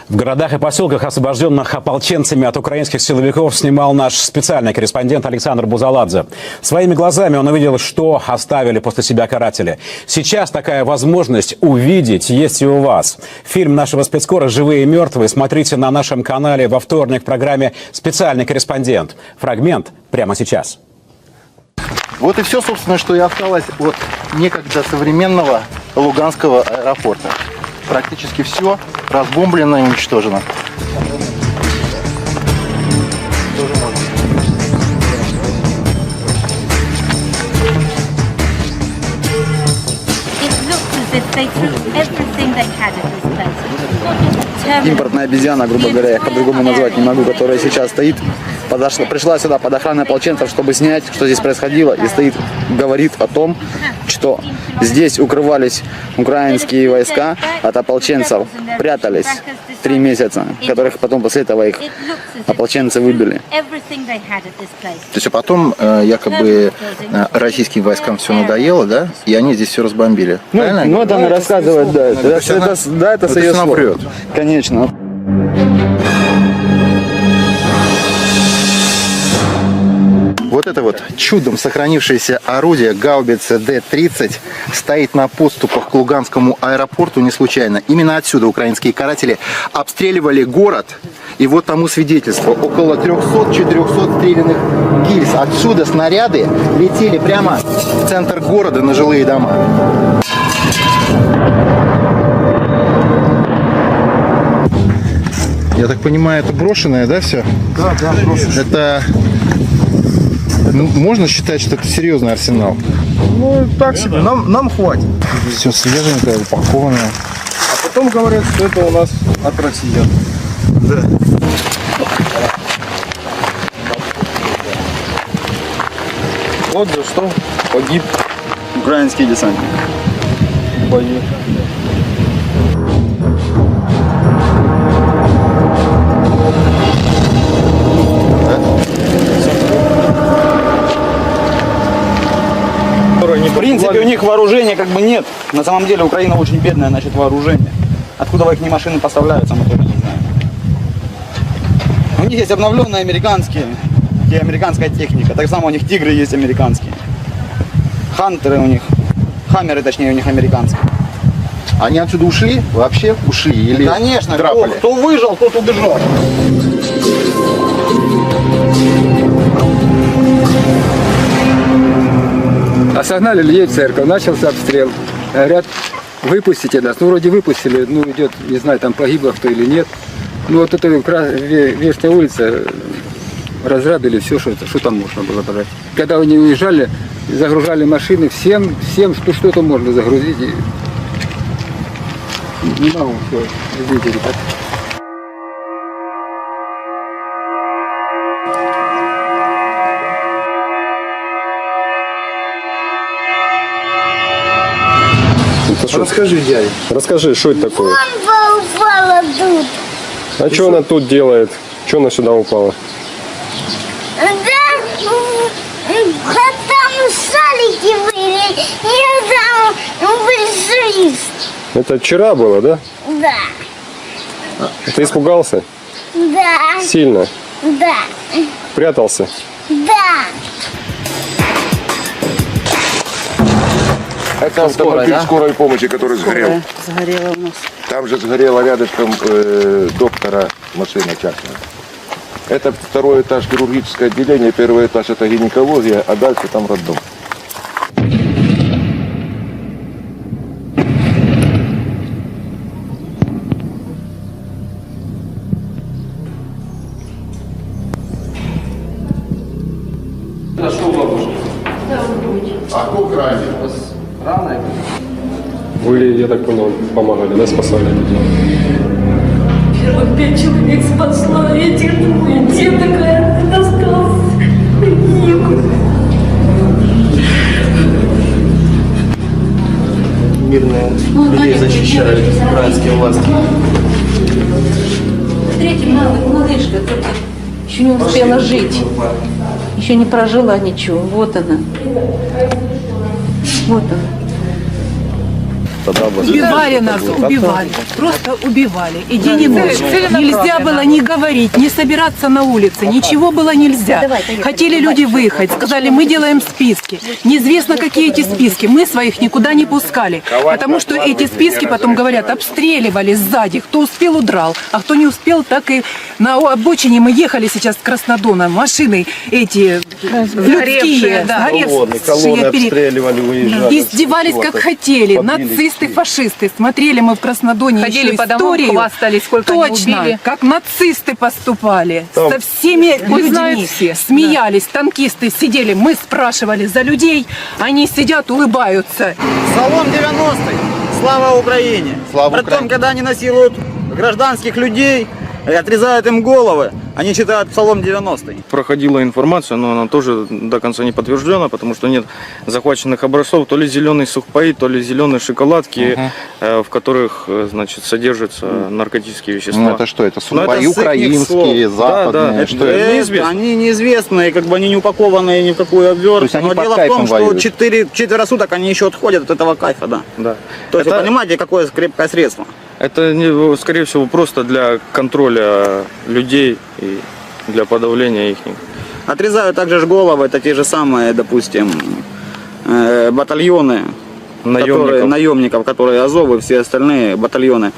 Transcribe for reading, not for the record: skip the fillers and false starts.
В городах и поселках, освобожденных ополченцами от украинских силовиков, снимал наш специальный корреспондент Александр Бузаладзе. Своими глазами он увидел, что оставили после себя каратели. Сейчас такая возможность увидеть есть и у вас. Фильм нашего спецкора «Живые и мертвые» смотрите на нашем канале во вторник в программе «Специальный корреспондент». Фрагмент прямо сейчас. Вот и все, собственно, что и осталось от некогда современного Луганского аэропорта. Практически все разбомблено и уничтожено. Импортная обезьяна, грубо говоря, я по-другому назвать не могу, которая сейчас стоит, пришла сюда под охраной ополченцев, чтобы снять, что здесь происходило, и стоит, говорит о том, что здесь укрывались украинские войска от ополченцев, прятались 3 месяца, которых потом после этого их ополченцы выбили. То есть, а потом якобы российским войскам все надоело, да? И они здесь все разбомбили. Ну, это она рассказывает, да. Это с ее слов. Конечно. Вот это вот чудом сохранившееся орудие гаубица Д-30 стоит на подступах к Луганскому аэропорту не случайно. Именно отсюда украинские каратели обстреливали город. И вот тому свидетельство. Около 300-400 стрелянных гильз. Отсюда снаряды летели прямо в центр города на жилые дома. Я так понимаю, это брошенное, да, все? Да, брошенное. Это... Ну, можно считать, что это серьезный арсенал? Ну, так себе, нам хватит. Все свеженькое, упакованное. А потом говорят, что это у нас от россиян. Да. Вот за что погиб украинский десантник. Погиб. В принципе, у них вооружения как бы нет. На самом деле Украина очень бедная насчет вооружения. Откуда их машины поставляются, мы тоже не знаем. У них есть обновленные американские, и американская техника. Так само у них тигры есть американские. Хантеры у них, хаммеры точнее у них американские. Они отсюда ушли? Вообще ушли? Или конечно, драпали? кто выжил, тот убежал. А согнали людей в церковь, начался обстрел. Говорят, выпустите нас. Ну, вроде выпустили, ну, идет, не знаю, там погибло кто или нет. Ну, вот это Верхняя улица, разрабили все, что там можно было брать. Когда они уезжали, загружали машины всем, что-то можно загрузить. И... Не могу все, видите, ребят. Расскажи, дядя. Расскажи, что это такое? Бомба упала тут. А что она тут делает? Что она сюда упала? Да, там шарики были, и там большевист. Это вчера было, да? Да, Ты испугался? да, Сильно? да, Прятался? да. Это автомобиль скорой помощи, который сгорел. Сгорела у нас. Там же сгорела рядышком доктора машина частная. Это 2-й этаж хирургическое отделение, 1-й этаж это гинекология, а дальше там роддом. А кто крайний? Вы, я так понял, помогали, да, спасали людей? Первых 5 человек спасла, этих двое. Где такая осталась? Мирные людей защищают украинские власти. Третья малышка только еще не успела жить. Еще не прожила ничего. Вот она. Вот она. тогда бы... Убивали нас, убивали, просто убивали. И день и ночь. Нельзя было ни говорить, ни собираться на улице, ничего было нельзя. Хотели люди выехать, сказали, мы делаем списки. Неизвестно, какие эти списки, мы своих никуда не пускали. Потому что эти списки, потом говорят, обстреливали сзади. Кто успел, удрал, а кто не успел, так и на обочине мы ехали сейчас с Краснодона, машины эти людские, Колонны обстреливали, выезжали. издевались как хотели, нацисты, фашисты. Смотрели мы в Краснодоне Ходили еще по домам, историю. хвастались, сколько они Точно, убили. как нацисты поступали. Там- Со всеми знают людьми все. смеялись, танкисты сидели, мы спрашивали за людей, они сидят, улыбаются. Салон 90-й. Слава Украине. Слава Притом, Украине. когда они насилуют гражданских людей и отрезают им головы, они читают Псалом 90-й. Проходила информация, но она тоже до конца не подтверждена, потому что нет захваченных образцов, то ли зеленые сухпаи, то ли зеленые шоколадки, в которых, значит, содержатся наркотические вещества. Ну это что, это Ну, это сухпаи с их украинские, слов. западные? Да, Что это? неизвестно. Они неизвестные, как бы они не упакованные ни в какую обвертку. То есть они Но под дело в кайфом том, что воюют. четверо суток они еще отходят от этого кайфа, да. Да. То есть Это- вы понимаете, какое крепкое средство? Это, скорее всего, просто для контроля людей и для подавления их. Отрезают также ж головы, это те же самые, допустим, батальоны Наемников. наемников, которые Азов и все остальные батальоны.